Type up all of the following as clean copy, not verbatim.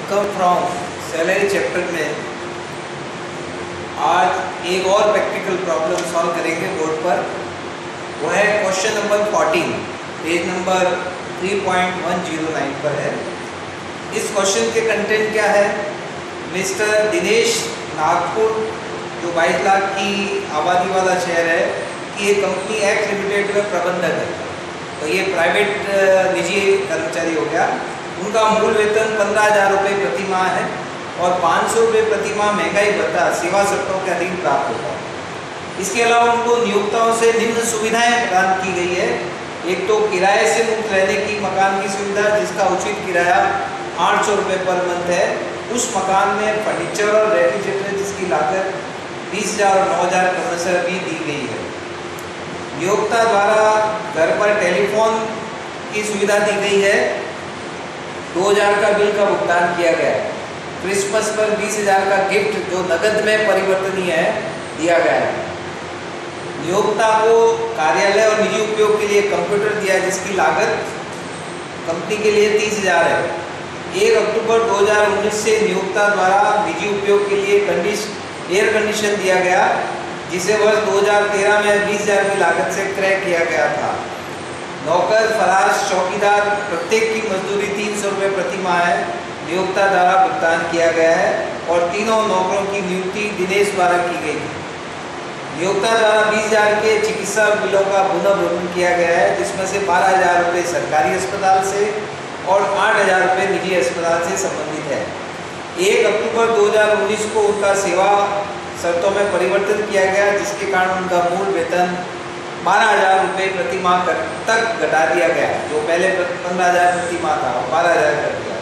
Income from salary chapter में आज एक और प्रैक्टिकल प्रॉब्लम सॉल्व करेंगे बोर्ड पर। वो है क्वेश्चन नंबर 14, पेज नंबर 3.109 पर है। इस क्वेश्चन के कंटेंट क्या है? मिस्टर दिनेश नागपुर, जो 22 लाख की आबादी वाला शहर है, कि एक कंपनी एक्ट लिमिटेड में प्रबंधक है। तो ये प्राइवेट निजी कर्मचारी हो गया। उनका मूल वेतन 15,000 रुपये प्रति माह है और 500 रुपये प्रति माह महंगाई भत्ता सेवा शर्तों के अधीन प्राप्त होता है। इसके अलावा उनको नियोक्ताओं से निम्न सुविधाएं प्रदान की गई है। एक तो किराए से मुक्त रहने की मकान की सुविधा, जिसका उचित किराया 800 रुपये पर मंथ है। उस मकान में फर्नीचर और रेफ्रिजरेटर जिसकी लागत 20,000 और 9,000 क्रमशः भी दी गई है। नियोक्ता द्वारा घर पर टेलीफोन की सुविधा दी गई है। 2,000 का बिल का भुगतान किया गया है। क्रिसमस पर 20,000 का गिफ्ट जो नकद में परिवर्तनीय है दिया गया है। नियोक्ता को कार्यालय और निजी उपयोग के लिए कंप्यूटर दिया है, जिसकी लागत कंपनी के लिए 30,000 है। 1 अक्टूबर 2019 से नियोक्ता द्वारा निजी उपयोग के लिए एयर कंडीशन दिया गया, जिसे वर्ष 2013 में 20,000 की लागत से क्रय किया गया था। नौकर, फराश, चौकीदार प्रत्येक की मजदूरी 300 रुपये प्रति माह है, नियोक्ता द्वारा भुगतान किया गया है। और तीनों नौकरों की नियुक्ति दिनेश द्वारा की गई थी। नियोक्ता द्वारा 20,000 के चिकित्सा बिलों का पुनर्भुगतान किया गया है, जिसमें से 12,000 रुपये सरकारी अस्पताल से और 8,000 रुपये निजी अस्पताल से संबंधित है। 1 अक्टूबर 2019 को उनका सेवा शर्तों में परिवर्तन किया गया, जिसके कारण उनका मूल वेतन 12,000 रुपये प्रति माह तक घटा दिया गया, जो पहले 15,000 प्रति माह था, 12,000 कर दिया।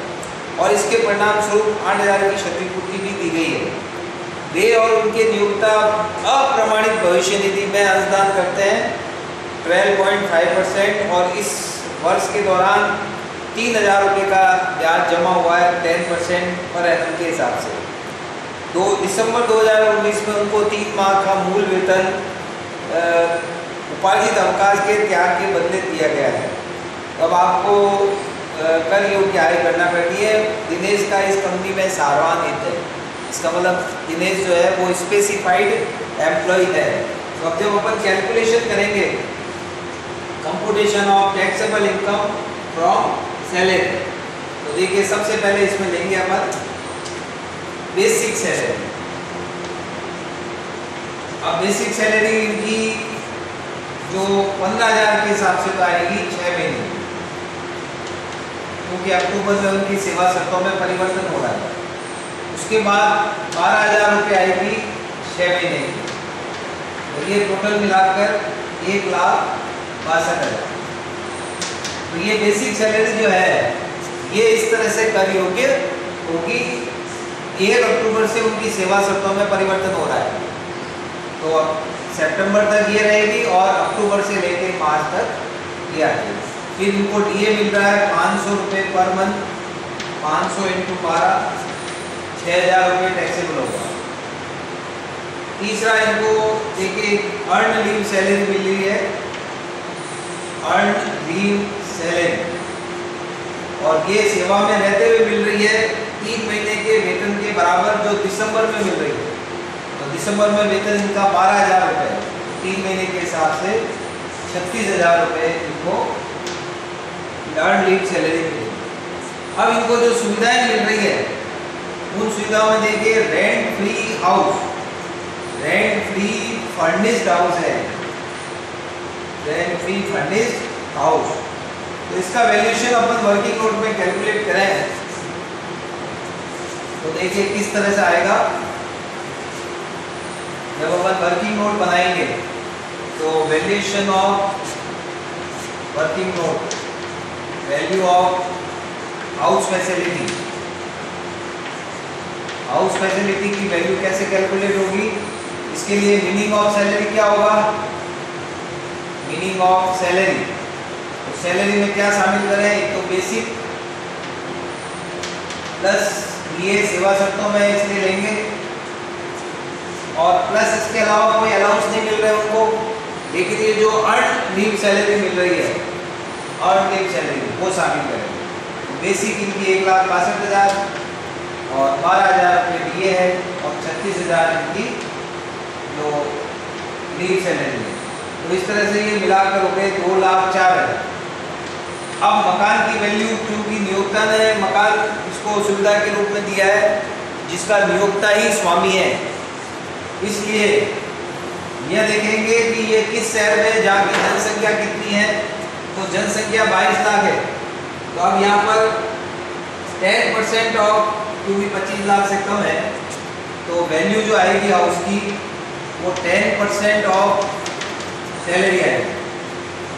और इसके परिणाम स्वरूप 8,000 की क्षतिपूर्ति भी दी गई है। वे और उनके नियोक्ता अप्रमाणित भविष्य निधि में अंशदान करते हैं 12.5%, और इस वर्ष के दौरान 3,000 रुपये का ब्याज जमा हुआ है 10% पर एनम के हिसाब से। 2 दिसंबर 2019 में उनको 3 माह का मूल वेतन उपार्जित अवकाश के त्याग के बदले दिया गया है। अब आपको कर योग्य आय करना पड़ती है। दिनेश का इस कंपनी में सारवान हित है। इसका मतलब दिनेश जो है वो स्पेसिफाइड एम्प्लॉय है। तो अब जब अपन कैलकुलेशन करेंगे computation of taxable income from salary, तो देखिए सबसे पहले इसमें लेंगे अपन बेसिक सैलरी। अब बेसिक सैलरी इनकी जो 15,000 के हिसाब से तो आएगी 6 महीने, क्योंकि अक्टूबर में उनकी सेवा शर्तों में परिवर्तन हो रहा है। उसके बाद 12,000 रुपये आएगी 6 महीने की, तो ये टोटल मिलाकर 1,62,000। तो ये बेसिक सैलरी जो है ये इस तरह से कर योग्य होगी। 1 अक्टूबर से उनकी सेवा शर्तों में परिवर्तन हो रहा है, तो अब सितंबर तक ये रहेगी और अक्टूबर से लेकर मार्च तक ये आएगी। फिर इनको डीए मिल रहा है 500 रुपये पर मंथ, 500 × 12, 6,000 रुपये टैक्सेबल होगा। तीसरा इनको देखिए अर्न लीव सैलरी मिल रही है, अर्न लीव सैलरी, और ये सेवा में रहते हुए मिल रही है 3 महीने के वेतन के बराबर, जो दिसंबर में मिल रही है। तो दिसंबर में वेतन इनका 12,000 रुपये, 3 महीने के हिसाब से 36,000 रुपये इनको अर्न लीव सैलरी मिलेगी। अब इनको जो सुविधाएं मिल रही है उन सुविधाओं में देखिए rent free house, rent free furnished house है, रेंट फ्री फर्निश्ड हाउस। तो इसका वैल्यूएशन अपन वर्किंग नोट में कैलकुलेट करें तो देखिए किस तरह से आएगा। जब अपन वर्किंग नोट बनाएंगे तो valuation of working note, value of house facility, house facility की वैल्यू कैसे कैलकुलेट होगी? इसके लिए मीनिंग ऑफ सैलरी क्या होगा? मीनिंग ऑफ सैलरी, तो सैलरी में क्या शामिल करें? एक तो बेसिक प्लस ये सेवा शर्तों में इसलिए लेंगे, और प्लस इसके अलावा कोई अलाउंस नहीं मिल रहा है उनको, लेकिन ये जो अर्न लीव सैलरी मिल रही है, अर्न लीव सैलरी वो शामिल करेंगे। बेसिक इनकी 1,62,000, और 12,000 रुपये दिए हैं और 36,000 इनकी जो लीव सैलरी है। तो इस तरह से ये मिलाकर हो गए 2,04,000। अब मकान की वैल्यू, क्योंकि नियोक्ता ने मकान इसको सुविधा के रूप में दिया है जिसका नियोक्ता ही स्वामी है, इसलिए यह देखेंगे कि ये किस शहर में जहाँ की जनसंख्या कितनी है। तो जनसंख्या 22 लाख है। तो अब यहाँ पर 10% ऑफ, क्योंकि 25 लाख से कम है तो वैल्यू जो आएगी हाउस की वो 10% ऑफ सैलरी आएगी।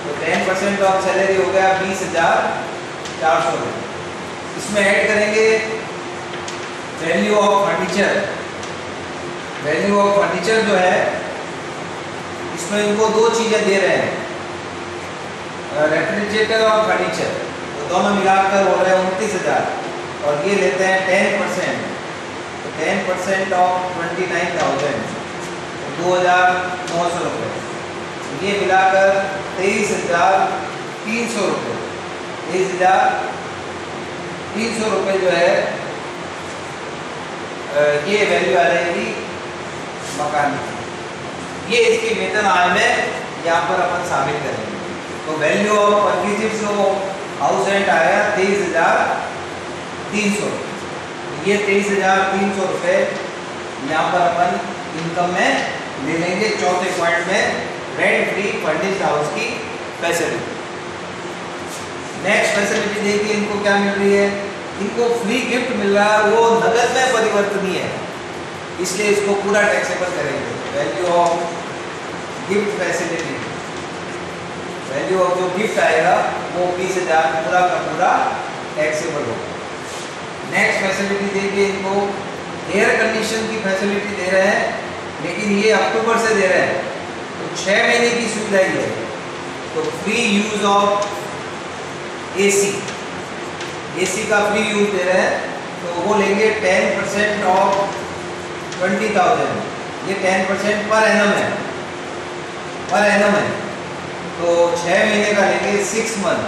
तो 10% ऑफ सैलरी हो गया 20,400। इसमें ऐड करेंगे value of furniture. Value of furniture जो है इसमें इनको दो चीज़ें दे रहे हैं, रेफ्रिजरेटर और फर्नीचर, तो दोनों मिलाकर हो रहे हैं 29,000 और ये लेते हैं 10%। तो 10% ऑफ 29,000 2,900 रुपये। ये मिलाकर 23,300 रुपये। 23,300 रुपये जो है ये वैल्यू आ जाएगी मकान की। ये इसकी वेतन आय में यहाँ पर अपन शामिल करेंगे। तो वैल्यू ऑफ परचेज जो हाउस रेंट आया 23,300। ये 23,300 रुपये यहाँ पर अपन इनकम में ले लेंगे। चौथे पॉइंट में रेंट फ्री फर्निश्ड हाउस की फैसिलिटी। नेक्स्ट फैसिलिटी देखिए इनको क्या मिल रही है। इनको फ्री गिफ्ट मिल रहा है, वो नगद में परिवर्तनीय है, इसलिए इसको पूरा टैक्सेबल करेंगे। Value of gift facility, value of जो गिफ्ट आएगा वो 20,000 पूरा का पूरा टैक्सेबल होगा। नेक्स्ट फैसिलिटी देखिए इनको एयर कंडीशन की फैसिलिटी दे रहे हैं, लेकिन ये अक्टूबर से दे रहे हैं तो 6 महीने की सुविधा ही है। तो फ्री यूज ऑफ एसी का फ्री यूज दे रहे हैं, तो वो लेंगे 10% ऑफ 20,000। ये 10% पर एनम है, तो 6 महीने का लेंगे 6 मंथ।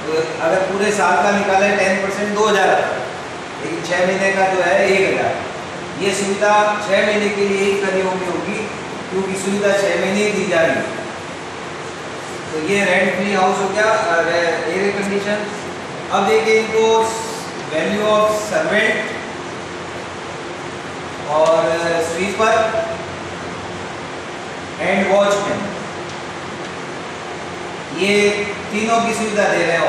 तो अगर पूरे साल का निकाले 10% 2,000, लेकिन 6 महीने का जो है 1,000। ये सुविधा 6 महीने के लिए ही प्रयोग होगी, क्योंकि सुविधा 6 महीने दी जा रही है। तो ये रेंट फ्री हाउस हो गया, एयर कंडीशन। अब देखिए इनको वैल्यू ऑफ सर्वेंट और स्वीपर एंड वॉचमैन, ये तीनों की सुविधा दे रहे हैं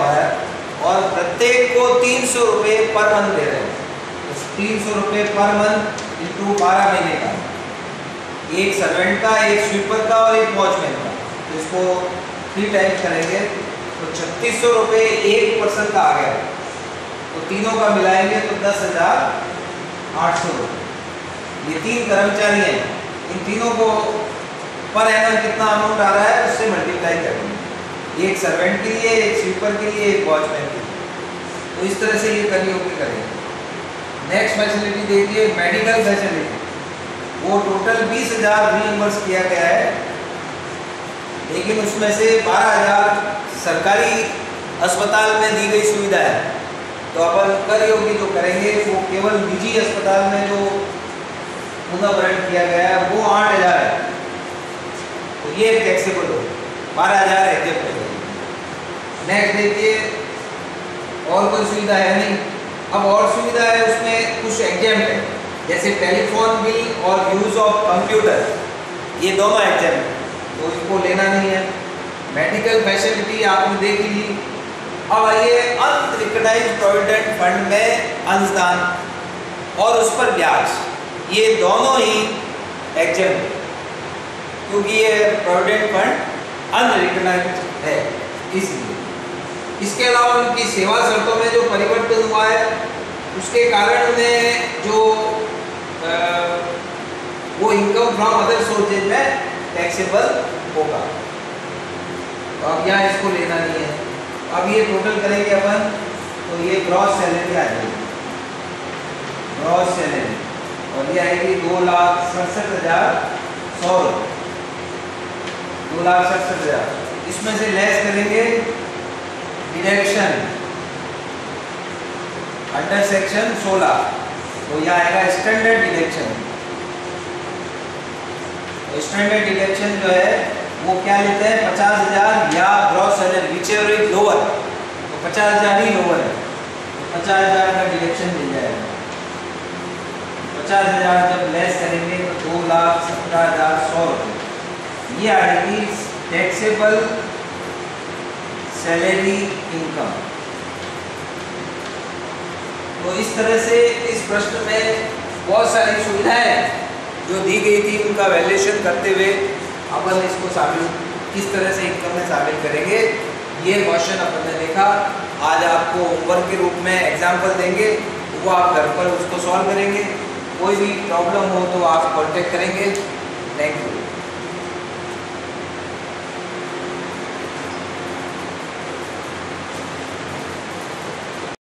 और प्रत्येक को 300 रुपये पर मंथ दे रहे हैं। तो 300 रुपये पर मंथ इंटू 12 महीने का, एक सर्वेंट का, एक स्वीपर का और एक वॉचमैन का। तो इसको 3 टाइम्स करेंगे तो 3600 रुपये एक पर्सन का आ गया। तो तीनों का मिलाएंगे तो 10,800 रुपये। ये 3 कर्मचारी हैं, इन तीनों को पर एनम कितना अमाउंट आ रहा है उससे मल्टीप्लाई करेंगे, एक सर्वेंट के लिए, एक स्वीपर के लिए, एक वॉचमैन के लिए। तो इस तरह से ये करियोगी करेंगे। नेक्स्ट फैसिलिटी देखिए मेडिकल फैसिलिटी, वो टोटल 20,000 रीइंबर्स किया गया है, लेकिन उसमें से 12,000 सरकारी अस्पताल में दी गई सुविधा है। तो अपन करियोगी जो करेंगे वो केवल निजी अस्पताल में जो पुनर्भरण किया गया है वो 8,000 है, तो ये टैक्सेबल हो, 12,000 एग्जेप्ट हो जाएगी। नेक्स्ट देखिए और कोई सुविधा है नहीं। अब और सुविधा है उसमें कुछ एग्जेम्प्ट है, जैसे टेलीफोन बिल और यूज ऑफ कंप्यूटर, ये दोनों एग्जेम्प्ट है, तो इसको लेना नहीं है। मेडिकल फैसिलिटी आपने देख ली। अब आइए अनरिकग्नाइज्ड प्रोविडेंट फंड में अंशदान और उस पर ब्याज, ये दोनों ही एग्जेम्प्ट, क्योंकि ये प्रोविडेंट फंड अनरिकग्नाइज्ड है इसलिए। इसके अलावा उनकी सेवा शर्तों में जो परिवर्तन हुआ है उसके कारण उन्हें जो वो इनकम फ्रॉम अदर सोर्सेज में टैक्सेबल होगा। तो अब यहाँ इसको लेना नहीं है। अब ये टोटल करेंगे अपन, तो ये ग्रॉस सैलरी आ जाएगी, ग्रॉस सैलरी, और ये आएगी 2,67,100 रुपये, 2,67,000। इसमें से लेस करेंगे डिडक्शन अंडर सेक्शन 16 तो यह आएगा स्टैंडर्ड डिडक्शन। तो स्टैंडर्ड डिडक्शन जो है वो क्या लेते हैं, 50,000 या gross salary which ever is lower, तो 50,000 ही लोअर है, तो 50,000 का डिडक्शन मिल जाएगा। 50,000 जब लेस करेंगे तो 2,17,100 रुपये, ये आएगी टैक्सेबल सैलरी इनकम। तो इस तरह से इस प्रश्न में बहुत सारी सुविधाएं जो दी गई थी उनका वैल्यूएशन करते हुए अपन इसको शामिल किस तरह से इनकम में शामिल करेंगे, ये क्वेश्चन अपन ने देखा। आज आपको होमवर्क के रूप में एग्जाम्पल देंगे, वो आप घर पर उसको सॉल्व करेंगे। कोई भी प्रॉब्लम हो तो आप कांटेक्ट करेंगे। Thank you.